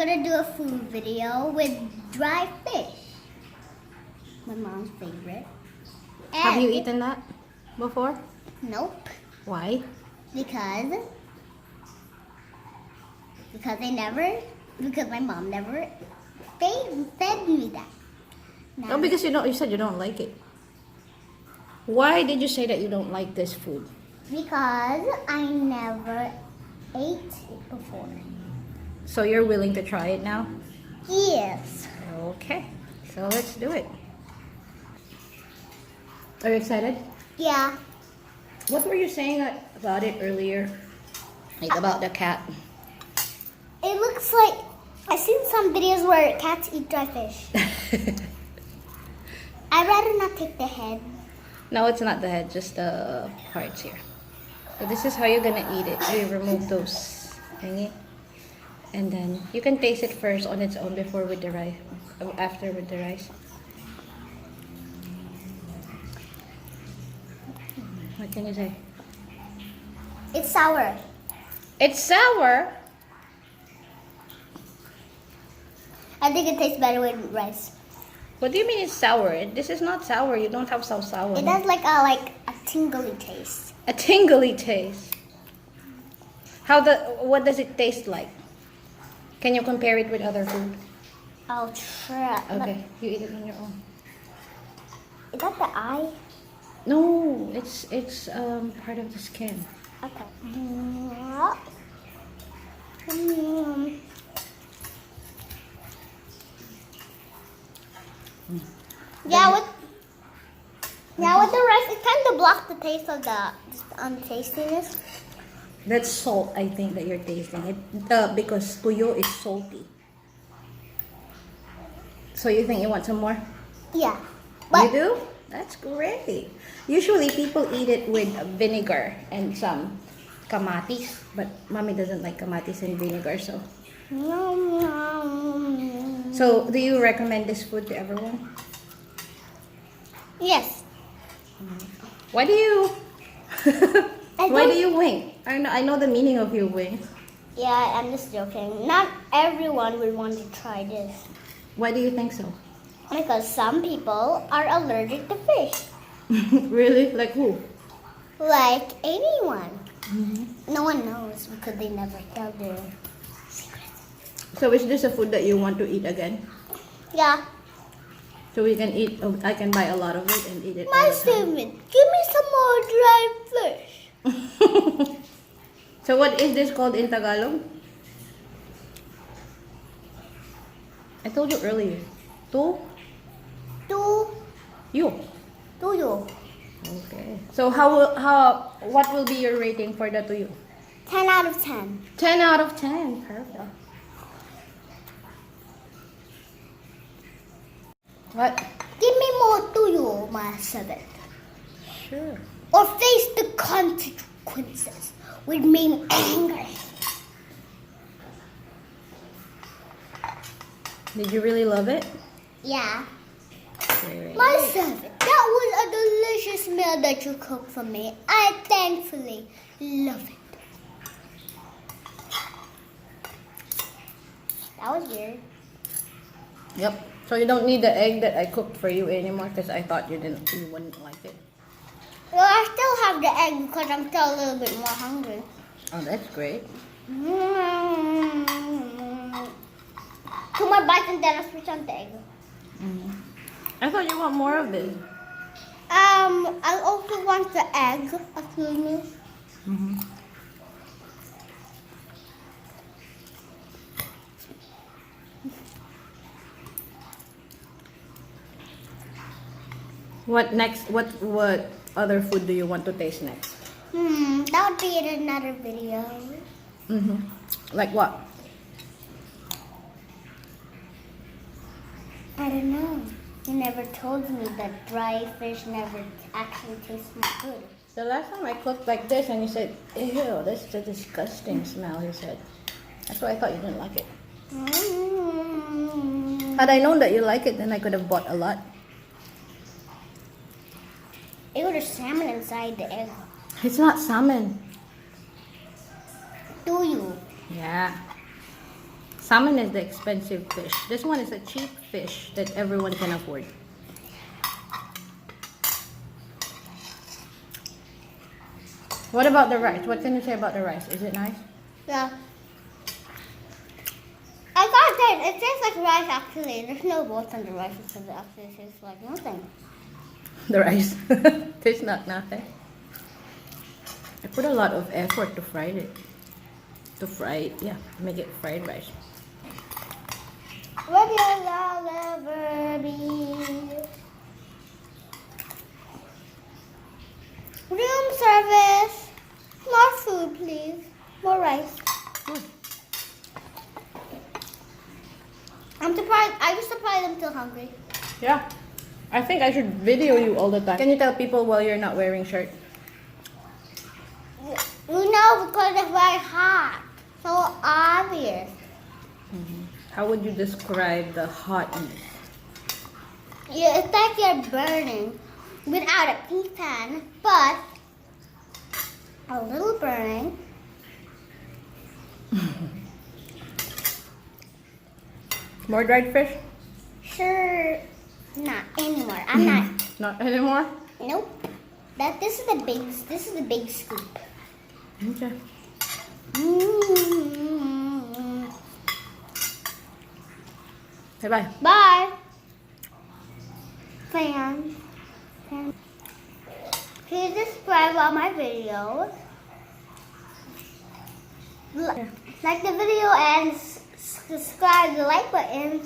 gonna do a food video with dry fish. My mom's favorite. Have you And- eaten that before? Nope. Why? Because my mom never fed me that. No, because you said you don't like it. Why did you say that you don't like this food? Because I never ate it before. So you're willing to try it now? Yes. Okay, so let's do it. Are you excited? Yeah. What were you saying about it earlier? Like about the cat? It looks like I've seen some videos where cats eat dry fish. I'd rather not take the head. No, it's not the head, just the parts here. So this is how you're gonna eat it. You remove those thingy. And then you can taste it first on its own before with the rice. After with the rice. What can you say? It's sour. It's sour. I think it tastes better with rice. What do you mean it's sour? This is not sour. You don't have sour. It has like a tingly taste. A tingly taste. What does it taste like? Can you compare it with other food? I'll try. Okay, you eat it on your own. Is that the eye? No, it's part of the skin. Okay. Yeah, with the rice, it kind of blocks the taste of the tastiness. That's salt, I think, that you're tasting it. Because tuyo is salty. So you think you want some more? Yeah. You do? That's great. Usually people eat it with vinegar and some kamatis. But mommy doesn't like kamatis and vinegar, so. So do you recommend this food to everyone? Yes. Why do you... Why don't- do you wink? I know the meaning of your wink. Yeah, I'm just joking. Not everyone would want to try this. Why do you think so? Because some people are allergic to fish. Really? Like who? Like anyone. No one knows because they never tell their secrets. So is this a food that you want to eat again? Yeah. So we can eat, I can buy a lot of it and eat it all My the time. statement, give me some more dry fish. So what is this called in Tagalog? I told you earlier. You. Tuyo. Okay. So what will be your rating for the tuyo? 10 out of 10. 10 out of 10. Perfect. What? Give me more tuyo, my 7. Sure. Or face the consequences with me angry. Did you really love it? Yeah. Great. My 7. That was a delicious meal that you cooked for me. I thankfully love it. That was weird. Yep. So you don't need the egg that I cooked for you anymore because I thought you wouldn't like it. Well, I still have the egg because I'm still a little bit more hungry. Oh, that's great. 2 more bites and then I'll switch on the egg. I thought you want more of this. I also want the egg. Excuse me. What next? What other food do you want to taste next? That would be in another video. Like what? I don't know. You never told me that dry fish never actually tastes good. The last time I cooked like this and you said, ew, that's a disgusting smell, you said. That's why I thought you didn't like it. Had I known that you like it, then I could have bought a lot. Ew, there's salmon inside the egg. It's not salmon. Do you? Yeah. Salmon is the expensive fish. This one is a cheap fish that everyone can afford. What about the rice? What can you say about the rice? Is it nice? Yeah. I got that. It tastes like rice actually. There's no boats on the rice because it actually tastes like nothing. The rice tastes not nothing. I put a lot of effort to fry it. To fry it, yeah, make it fried rice. Where will I ever be? Room service. More food, please. More rice. I'm surprised. I was surprised I'm still hungry. Yeah, I think I should video you all the time. Can you tell people while you're not wearing shirt? You know, because it's very hot. So obvious. How would you describe the hotness? Yeah, it's like you're burning without a pecan, but a little burning. More dried fish? Sure, not anymore. I'm not. Not anymore? Nope. This is the big scoop. Okay. Mm-hmm. Bye-bye. Bye. Fans. Please subscribe on my videos. Like the video and subscribe the like button.